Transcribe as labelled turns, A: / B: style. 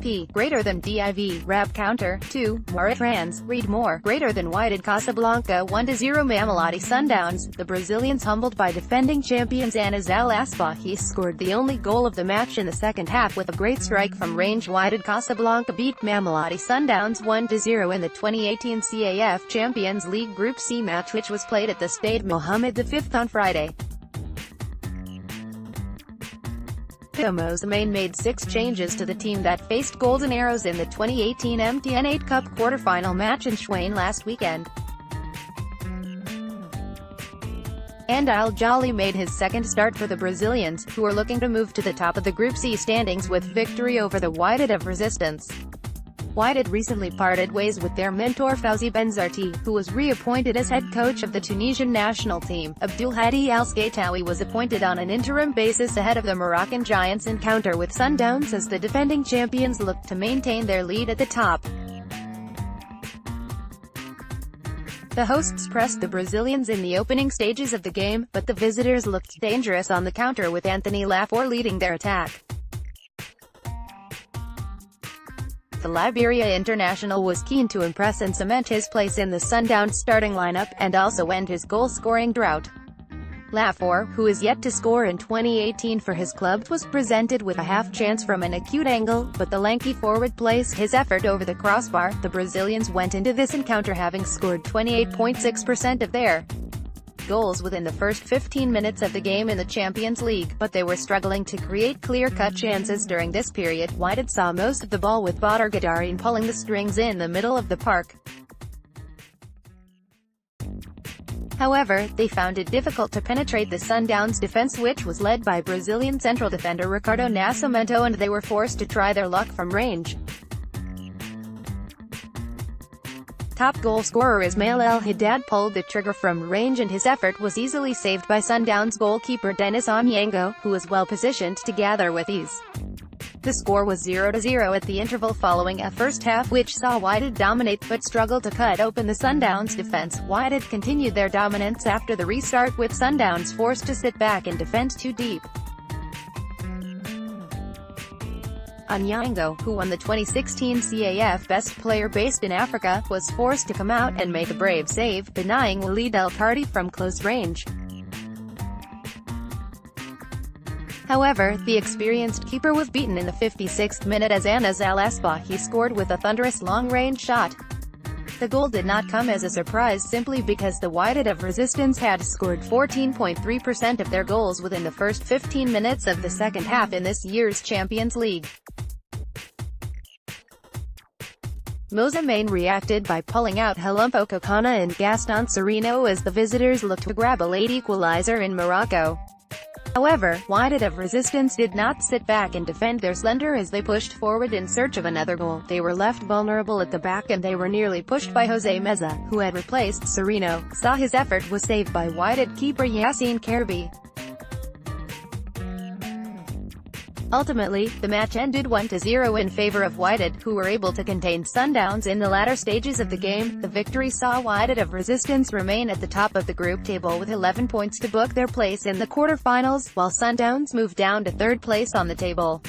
A: P greater than div wrapCounter. 2. moreTrans. Read more. Greater than Wydad Casablanca 1-0 Mamelodi Sundowns. The Brazilians, humbled by defending champions Anas Al Asbahi, scored the only goal of the match in the second half with a great strike from range. Wydad Casablanca beat Mamelodi Sundowns 1-0 in the 2018 CAF Champions League Group C match, which was played at the Stade Mohammed V on Friday. Pitso Mosimane made 6 changes to the team that faced Golden Arrows in the 2018 MTN8 Cup quarter-final match in Tshwane last weekend. And Al Asbahi made his second start for the Brazilians, who are looking to move to the top of the Group C standings with victory over the Wydad of Resistance. Wydad recently parted ways with their mentor Fawzi Benzarti, who was reappointed as head coach of the Tunisian national team. Abdelhadi Al-Skaitawi was appointed on an interim basis ahead of the Moroccan Giants' encounter with Sundowns as the defending champions looked to maintain their lead at the top. The hosts pressed the Brazilians in the opening stages of the game, but the visitors looked dangerous on the counter with Anthony Laffour leading their attack. The Liberia international was keen to impress and cement his place in the Sundowns starting lineup, and also end his goal-scoring drought. Laffour, who is yet to score in 2018 for his club, was presented with a half-chance from an acute angle, but the lanky forward placed his effort over the crossbar. The Brazilians went into this encounter having scored 28.6% of their goals within the first 15 minutes of the game in the Champions League, but they were struggling to create clear-cut chances during this period. Wydad saw most of the ball with Badr Gadarin pulling the strings in the middle of the park. However, they found it difficult to penetrate the Sundowns' defense, which was led by Brazilian central defender Ricardo Nascimento, and they were forced to try their luck from range. Top goal scorer Ismail El Haddad pulled the trigger from range, and his effort was easily saved by Sundowns goalkeeper Dennis Onyango, who was well positioned to gather with ease. The score was 0-0 at the interval following a first half which saw Wydad dominate but struggle to cut open the Sundowns defense. Wydad continued their dominance after the restart, with Sundowns forced to sit back and defend too deep. Onyango, who won the 2016 CAF Best Player based in Africa, was forced to come out and make a brave save, denying Walid El Kardi from close range. However, the experienced keeper was beaten in the 56th minute as Anas Al Asbahi scored with a thunderous long-range shot. The goal did not come as a surprise simply because the Wydad of Resistance had scored 14.3% of their goals within the first 15 minutes of the second half in this year's Champions League. Mosimane reacted by pulling out Helumpo Kokana and Gaston Sereno as the visitors looked to grab a late equalizer in Morocco. However, Wydad of Resistance did not sit back and defend their slender as they pushed forward in search of another goal. They were left vulnerable at the back and they were nearly pushed by Jose Meza, who had replaced Sereno. Saw his effort was saved by Wydad keeper Yassine Kerbi. Ultimately, the match ended 1-0 in favor of Wydad, who were able to contain Sundowns in the latter stages of the game. The victory saw Wydad of Resistance remain at the top of the group table with 11 points to book their place in the quarter-finals, while Sundowns moved down to third place on the table.